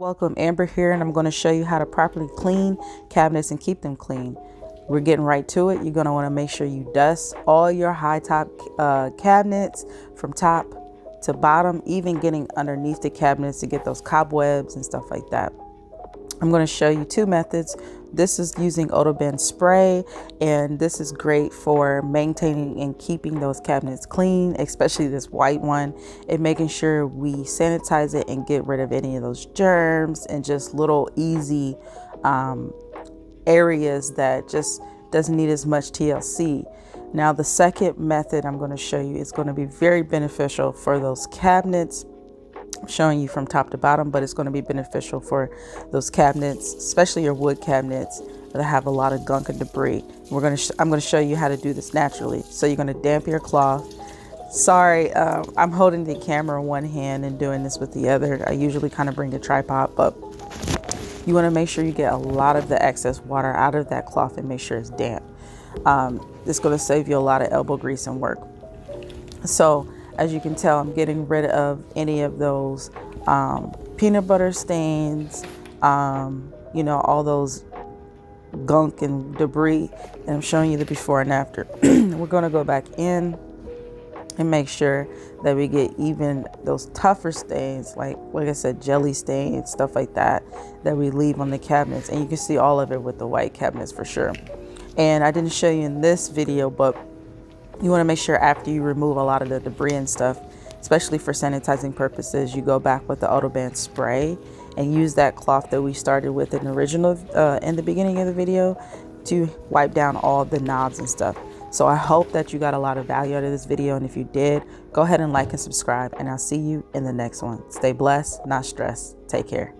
Welcome, Amber here, and I'm going to show you how to properly clean cabinets and keep them clean. We're getting right to it. You're going to want to make sure you dust all your high top cabinets from top to bottom, even getting underneath the cabinets to get those cobwebs and stuff like that. I'm going to show you two methods. This is using Odor spray, and this is great for maintaining and keeping those cabinets clean, especially this white one, and making sure we sanitize it and get rid of any of those germs and just little easy areas that just doesn't need as much TLC. Now, the second method I'm going to show you is going to be very beneficial for those cabinets. I'm showing you from top to bottom, but it's going to be beneficial for those cabinets, especially your wood cabinets that have a lot of gunk and debris. I'm going to show you how to do this naturally. So you're going to damp your cloth. Sorry, I'm holding the camera in one hand and doing this with the other. I usually kind of bring a tripod, but you want to make sure you get a lot of the excess water out of that cloth and make sure it's damp. It's going to save you a lot of elbow grease and work. So as you can tell, I'm getting rid of any of those peanut butter stains, all those gunk and debris. And I'm showing you the before and after. We're going to go back in and make sure that we get even those tougher stains, like I said, jelly stains, stuff like that we leave on the cabinets. And you can see all of it with the white cabinets for sure. And I didn't show you in this video, but you want to make sure after you remove a lot of the debris and stuff, especially for sanitizing purposes, you go back with the Odor spray and use that cloth that we started with in the original, in the beginning of the video, to wipe down all the knobs and stuff. So I hope that you got a lot of value out of this video. And if you did, go ahead and like and subscribe, and I'll see you in the next one. Stay blessed, not stressed. Take care.